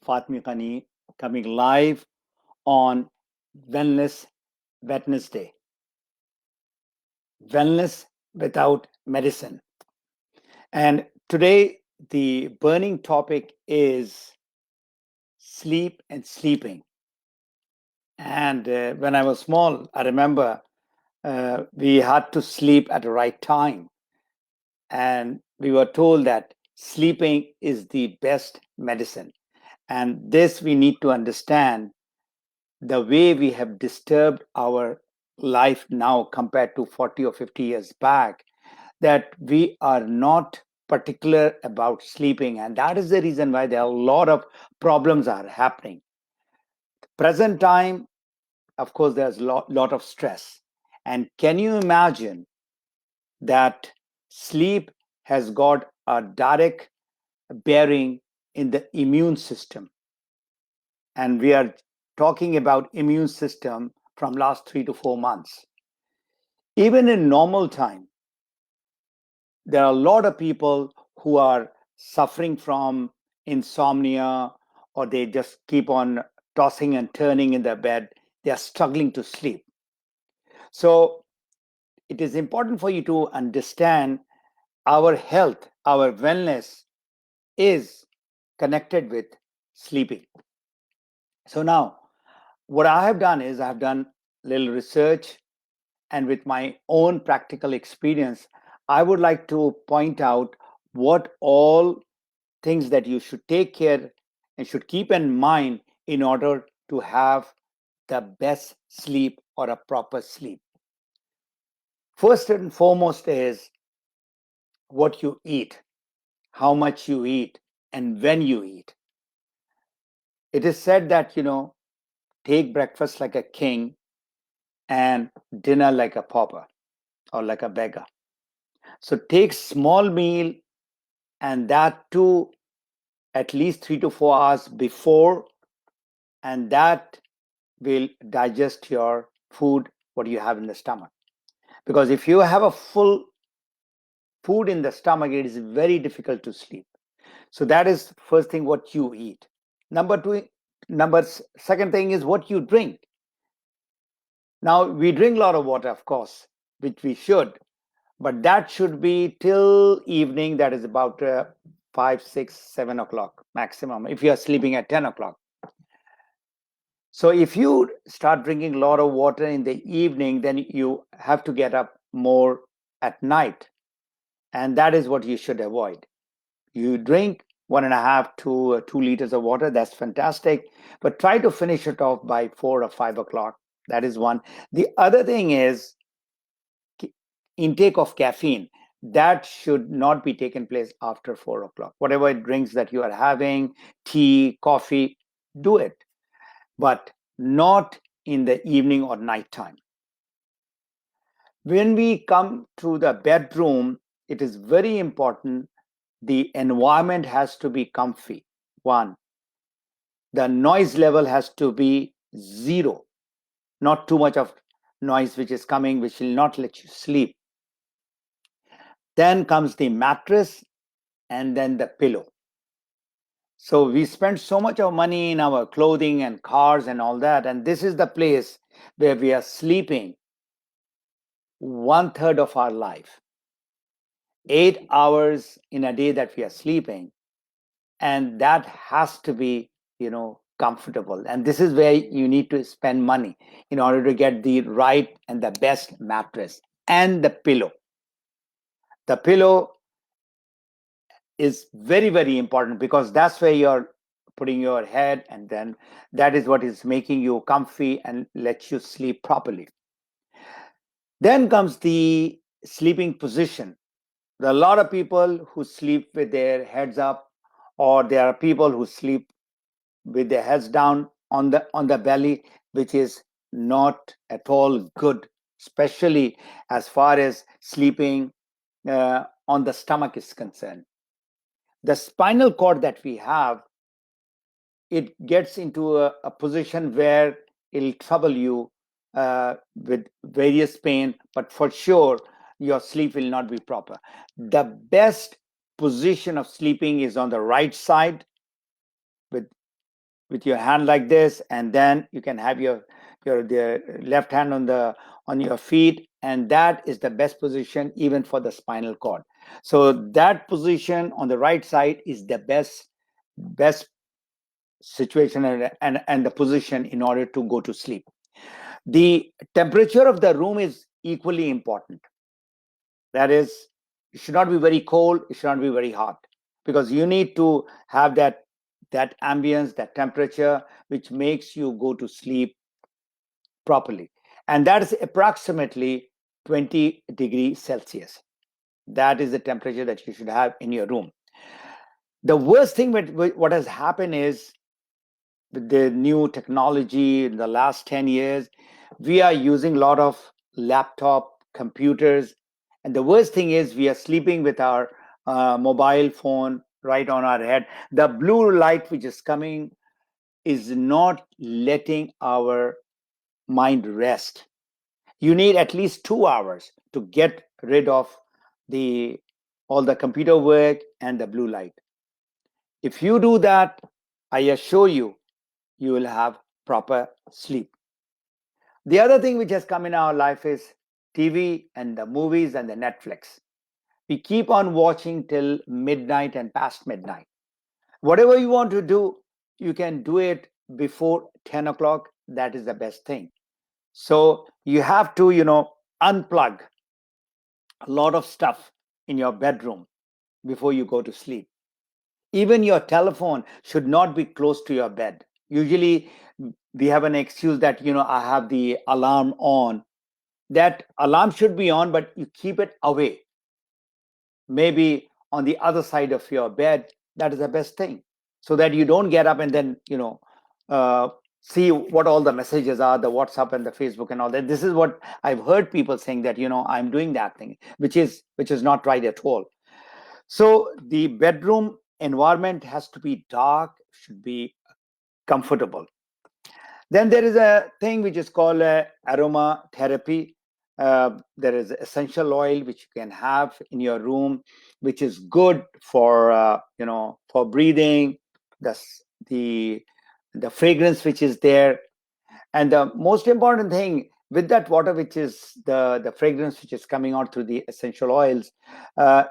Fatmi Khani, coming live on Wellness Wednesday. Wellness without medicine. And today, the burning topic is sleep and sleeping. And when I was small, I remember we had to sleep at the right time. And we were told that sleeping is the best medicine. And this we need to understand the way we have disturbed our life now compared to 40 or 50 years back, that we are not particular about sleeping. And that is the reason why there are a lot of problems are happening. Present time, of course, there's lot of stress. And can you imagine that sleep has got a direct bearing in the immune system? And we are talking about immune system from last 3 to 4 months. Even in normal time, there are a lot of people who are suffering from insomnia, or they just keep on tossing and turning in their bed. They are struggling to sleep. So it is important for you to understand our health, our wellness is connected with sleeping. So now, what I have done is I have done a little research, and with my own practical experience, I would like to point out what all things that you should take care and should keep in mind in order to have the best sleep or a proper sleep. First and foremost is what you eat, how much you eat, and when you eat. It is said that, take breakfast like a king and dinner like a pauper or like a beggar. So take small meal, and that too at least 3 to 4 hours before, and that will digest your food, what you have in the stomach. Because if you have a full food in the stomach, it is very difficult to sleep. So that is first thing, what you eat. Second thing is what you drink. Now we drink a lot of water, of course, which we should, but that should be till evening. That is about 5, 6, 7 o'clock maximum if you are sleeping at 10 o'clock. So if you start drinking a lot of water in the evening, then you have to get up more at night. And that is what you should avoid. You drink 1.5 to 2 liters of water, that's fantastic. But try to finish it off by 4 or 5 o'clock. That is one. The other thing is intake of caffeine. That should not be taken place after 4 o'clock. Whatever drinks that you are having, tea, coffee, do it, but not in the evening or nighttime. When we come to the bedroom, it is very important the environment has to be comfy. One, the noise level has to be zero, not too much of noise which is coming, which will not let you sleep. Then comes the mattress, and then the pillow. So we spend so much of money in our clothing and cars and all that, and this is the place where we are sleeping 1/3 of our life. 8 hours in a day that we are sleeping, and that has to be, comfortable. And this is where you need to spend money in order to get the right and the best mattress and the pillow. The pillow is very, very important because that's where you're putting your head, and then that is what is making you comfy and lets you sleep properly. Then comes the sleeping position. There are a lot of people who sleep with their heads up, or there are people who sleep with their heads down on the belly, which is not at all good, especially as far as sleeping on the stomach is concerned. The spinal cord that we have, it gets into a position where it'll trouble you with various pain, but for sure your sleep will not be proper. The best position of sleeping is on the right side with with your hand like this, and then you can have your the left hand on your feet, and that is the best position even for the spinal cord. So that position on the right side is the best situation, and the position in order to go to sleep. The temperature of the room is equally important. That is, it should not be very cold, it should not be very hot, because you need to have that ambience, that temperature, which makes you go to sleep properly. And that is approximately 20 degrees Celsius. That is the temperature that you should have in your room. The worst thing what has happened is, with the new technology in the last 10 years, we are using a lot of laptop computers. And the worst thing is, we are sleeping with our mobile phone right on our head. The blue light which is coming is not letting our mind rest. You need at least 2 hours to get rid of the all the computer work and the blue light. If you do that, I assure you, you will have proper sleep. The other thing which has come in our life is TV and the movies and the Netflix. We keep on watching till midnight and past midnight. Whatever you want to do, you can do it before 10 o'clock. That is the best thing. So you have to, unplug a lot of stuff in your bedroom before you go to sleep. Even your telephone should not be close to your bed. Usually we have an excuse that, I have the alarm on. That alarm should be on, but you keep it away, maybe on the other side of your bed. That is the best thing, so that you don't get up and then uh, see what all the messages are, the WhatsApp and the Facebook and all that. This is what I've heard people saying, that I'm doing that thing, which is not right at all. So the bedroom environment has to be dark, should be comfortable. Then there is a thing which is called aromatherapy. There is essential oil which you can have in your room, which is good for for breathing. The the fragrance which is there, and the most important thing with that water, which is the fragrance which is coming out through the essential oils,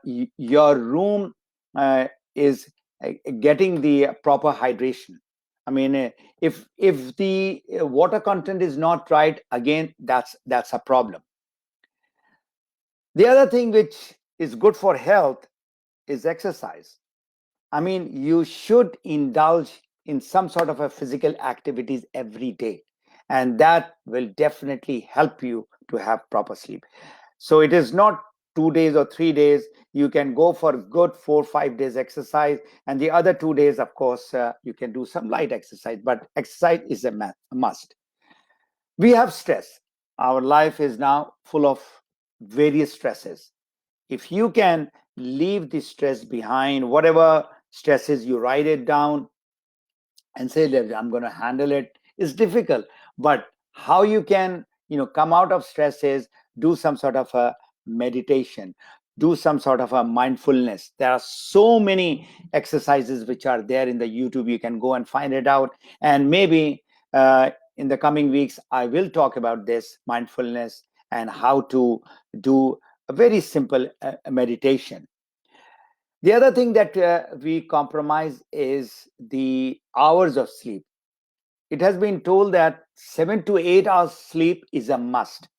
your room is getting the proper hydration. I mean, if the water content is not right, again, that's a problem. The other thing which is good for health is exercise. I mean, you should indulge in some sort of a physical activities every day, and that will definitely help you to have proper sleep. So it is not 2 days or 3 days. You can go for good 4 5 days exercise, and the other 2 days, of course, you can do some light exercise. But exercise is a must. We have stress. Our life is now full of various stresses. If you can leave the stress behind, whatever stresses, you write it down and say that I'm going to handle it, is difficult. But how you can come out of stress is do some sort of a meditation, do some sort of a mindfulness. There are so many exercises which are there in the YouTube. You can go and find it out, and maybe in the coming weeks I will talk about this mindfulness and how to do a very simple meditation. The other thing that we compromise is the hours of sleep. It has been told that 7 to 8 hours sleep is a must,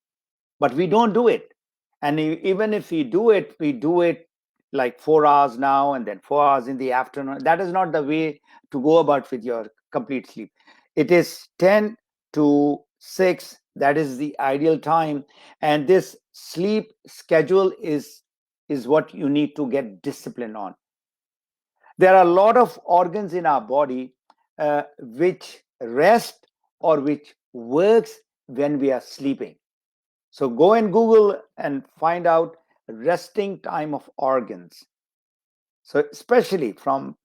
but we don't do it. And even if we do it like 4 hours now and then 4 hours in the afternoon. That is not the way to go about with your complete sleep. It is 10 to 6. That is the ideal time. And this sleep schedule is what you need to get discipline on. There are a lot of organs in our body which rest or which works when we are sleeping. So go and Google and find out resting time of organs. So especially from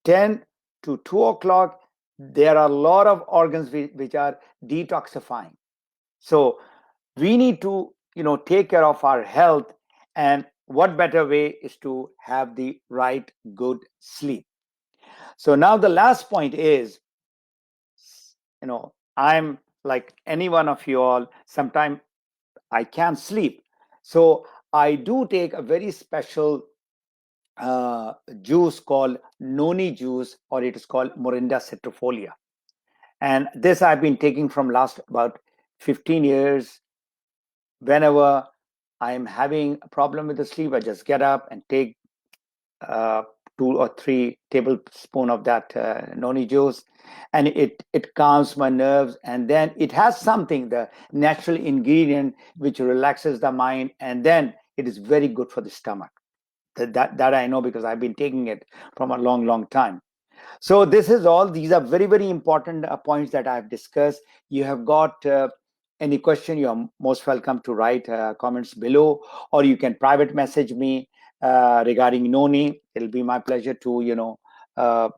10 to 2 o'clock, there are a lot of organs which are detoxifying. So we need to take care of our health, and what better way is to have the right good sleep. So now the last point is, I'm like any one of you all. Sometimes I can't sleep, so I do take a very special juice called noni juice, or it is called Morinda citrifolia. And this I've been taking from last about 15 years. Whenever I'm having a problem with the sleep, I just get up and take uh, 2 or 3 tablespoons of that noni juice, and it calms my nerves. And then it has something, the natural ingredient, which relaxes the mind, and then it is very good for the stomach. That I know, because I've been taking it from a long time. So this is all. These are very important points that I've discussed. You have got any question, you are most welcome to write comments below, or you can private message me regarding noni. It'll be my pleasure to uh,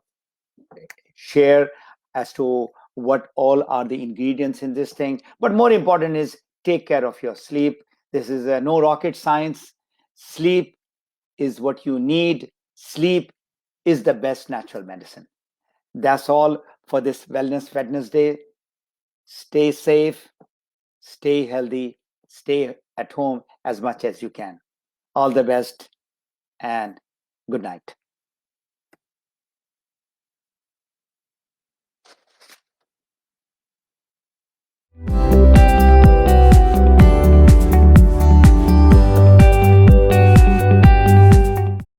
share as to what all are the ingredients in this thing. But more important is, take care of your sleep. This is no rocket science. Sleep is what you need. Sleep is the best natural medicine. That's all for this Wellness Wednesday. Stay safe, stay healthy, stay at home as much as you can. All the best, and good night.